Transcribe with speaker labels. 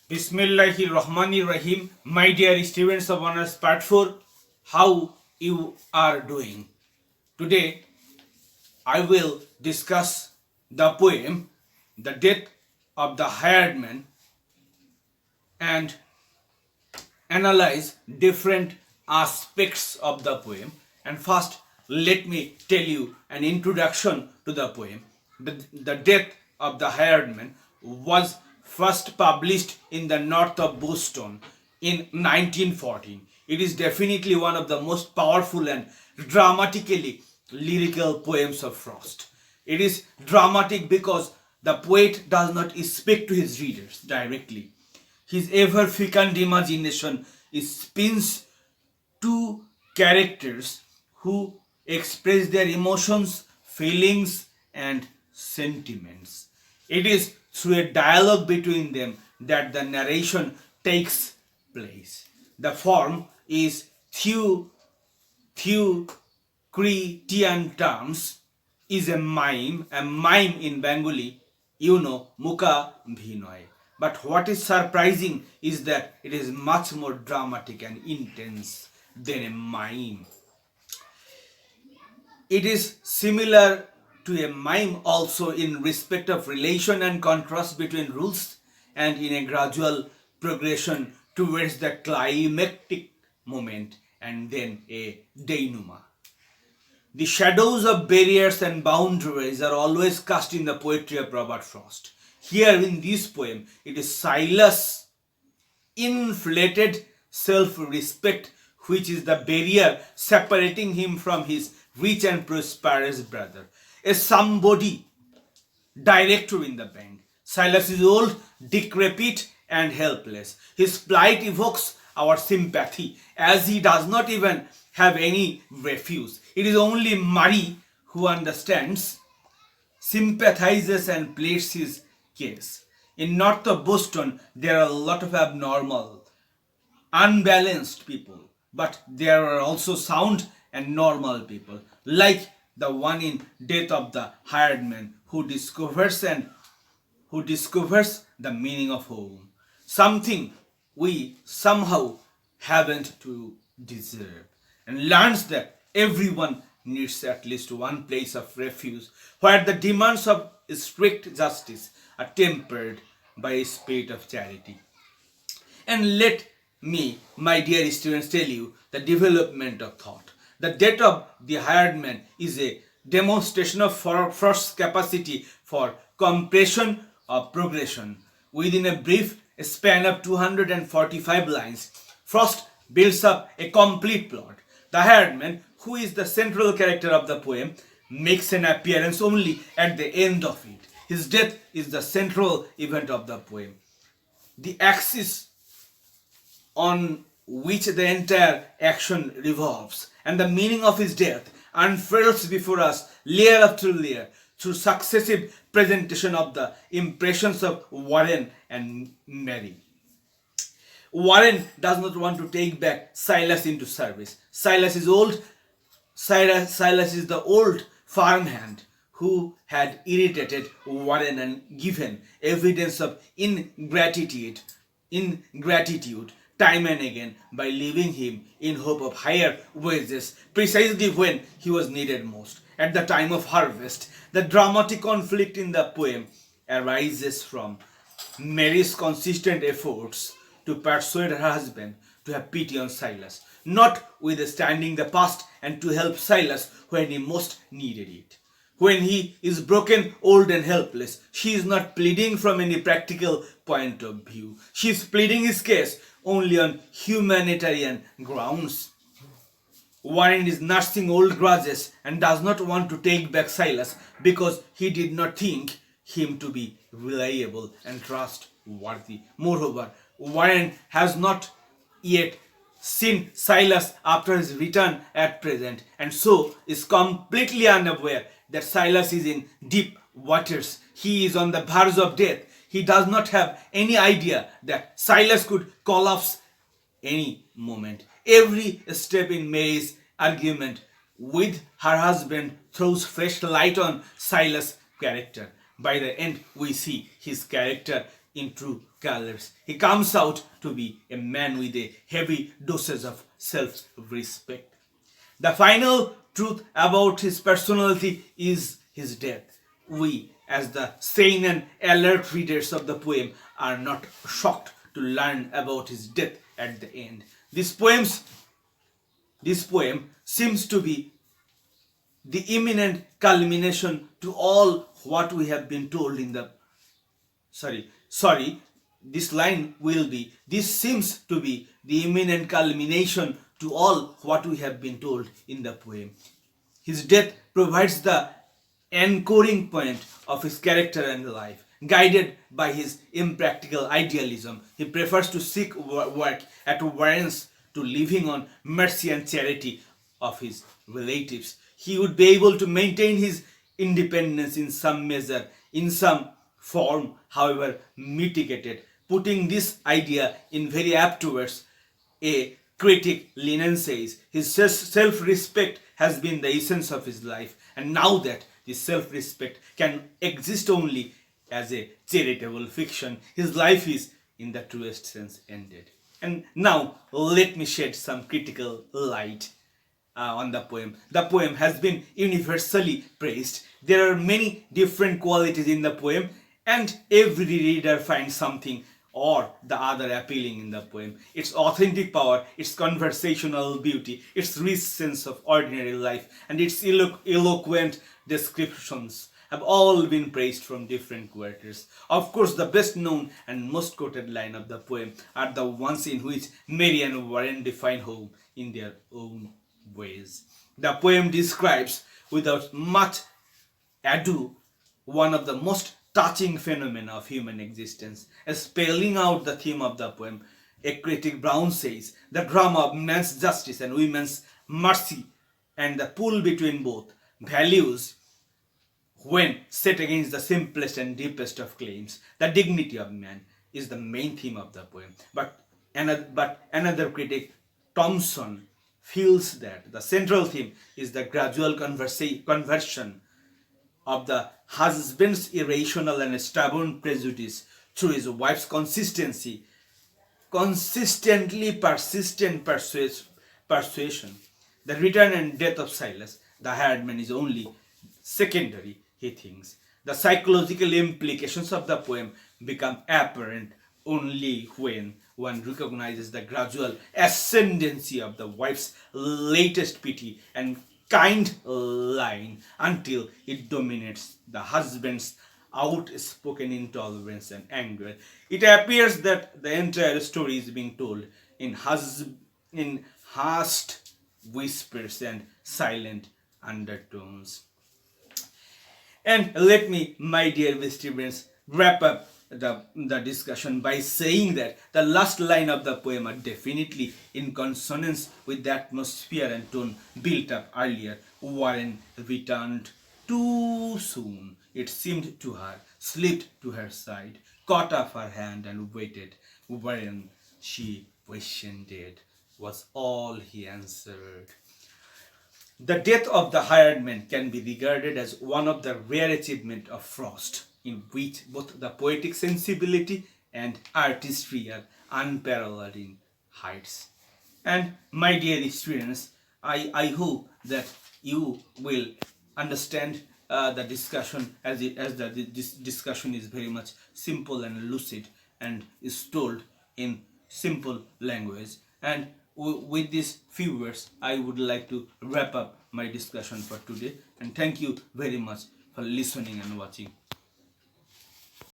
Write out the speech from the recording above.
Speaker 1: Bismillahir Rahmanir Rahim. My dear students of Honors Part 4, how you are doing? Today I will discuss the poem The Death of the Hired Man and analyze different aspects of the poem. And first, let me tell you an introduction to the poem. The Death of the Hired Man was first published in the north of Boston in 1914. It is definitely one of the most powerful and dramatically lyrical poems of Frost. It is dramatic because the poet does not speak to his readers directly. His ever fecund imagination spins two characters who express their emotions, feelings, and sentiments. It is through a dialogue between them that the narration takes place. The form is Theocritian terms is a mime in Bengali, Muka Bhinoy. But what is surprising is that it is much more dramatic and intense than a mime. It is similar to a mime also in respect of relation and contrast between rules and in a gradual progression towards the climactic moment and then a denouement. The shadows of barriers and boundaries are always cast in the poetry of Robert Frost. Here in this poem, it is Silas' inflated self-respect which is the barrier separating him from his rich and prosperous brother. A somebody director in the bank. Silas is old, decrepit, and helpless. His plight evokes our sympathy as he does not even have any refuse. It is only Murray who understands, sympathizes, and pleads his case. In north of Boston, there are a lot of abnormal, unbalanced people, but there are also sound and normal people, like the one in Death of the Hired Man who discovers the meaning of home, something we somehow haven't to deserve, and learns that everyone needs at least one place of refuge where the demands of strict justice are tempered by a spirit of charity. And let me, my dear students, tell you the development of thought. The Death of the Hired Man is a demonstration of Frost's capacity for compression or progression. Within a brief span of 245 lines, Frost builds up a complete plot. The Hired Man, who is the central character of the poem, makes an appearance only at the end of it. His death is the central event of the poem. The axis on which the entire action revolves, and the meaning of his death unfurls before us layer after layer through successive presentation of the impressions of Warren and Mary. Warren does not want to take back Silas into service. Silas is old. Silas is the old farmhand who had irritated Warren and given evidence of ingratitude time and again by leaving him in hope of higher wages precisely when he was needed most. At the time of harvest, the dramatic conflict in the poem arises from Mary's consistent efforts to persuade her husband to have pity on Silas, notwithstanding the past, and to help Silas when he most needed it. When he is broken, old, and helpless, she is not pleading from any practical point of view. She is pleading his case only on humanitarian grounds. Warren is nursing old grudges and does not want to take back Silas because he did not think him to be reliable and trustworthy. Moreover, Warren has not yet seen Silas after his return at present, and so is completely unaware that Silas is in deep waters. He is on the verge of death. He does not have any idea that Silas could collapse any moment. Every step in Mary's argument with her husband throws fresh light on Silas' character. By the end, we see his character in true colors. He comes out to be a man with a heavy dosage of self-respect. The final truth about his personality is his death. We, as the sane and alert readers of the poem, are not shocked to learn about his death at the end. This poem seems to be the imminent culmination to all what we have been told in the sorry, this line will be, this seems to be the imminent culmination to all what we have been told in the poem. His death provides the anchoring point of his character and life. Guided by his impractical idealism, he prefers to seek work at variance to living on mercy and charity of his relatives. He would be able to maintain his independence in some measure, in some form, however mitigated. Putting this idea in very apt words, a critic, Lenin says, his self-respect has been the essence of his life, and now that this self-respect can exist only as a charitable fiction, his life is, in the truest sense, ended. And now, let me shed some critical light on the poem. The poem has been universally praised. There are many different qualities in the poem, and every reader finds something or the other appealing in the poem. Its authentic power, its conversational beauty, its rich sense of ordinary life, and its eloquent descriptions have all been praised from different quarters. Of course, the best known and most quoted line of the poem are the ones in which Mary and Warren define home in their own ways. The poem describes, without much ado, one of the most touching phenomena of human existence. Spelling out the theme of the poem, a critic Brown says, the drama of man's justice and women's mercy and the pull between both values when set against the simplest and deepest of claims, the dignity of man, is the main theme of the poem. But another critic, Thompson, feels that the central theme is the gradual conversion of the husband's irrational and stubborn prejudice through his wife's consistently persistent persuasion. The return and death of Silas, the hired man, is only secondary, he thinks. The psychological implications of the poem become apparent only when one recognizes the gradual ascendancy of the wife's latest pity and kind line until it dominates the husband's outspoken intolerance and anger. It appears that the entire story is being told in hushed whispers and silent undertones. And let me, my dear students, wrap up the discussion by saying that the last line of the poem are definitely in consonance with the atmosphere and tone built up earlier. Warren returned too soon. It seemed to her, slipped to her side, caught up her hand and waited. Warren, she questioned it, was all he answered. The death of the hired man can be regarded as one of the rare achievements of Frost, in which both the poetic sensibility and artistry are unparalleled in heights. And my dear students, I hope that you will understand the discussion this discussion is very much simple and lucid and is told in simple language. And with these few words, I would like to wrap up my discussion for today. And thank you very much for listening and watching.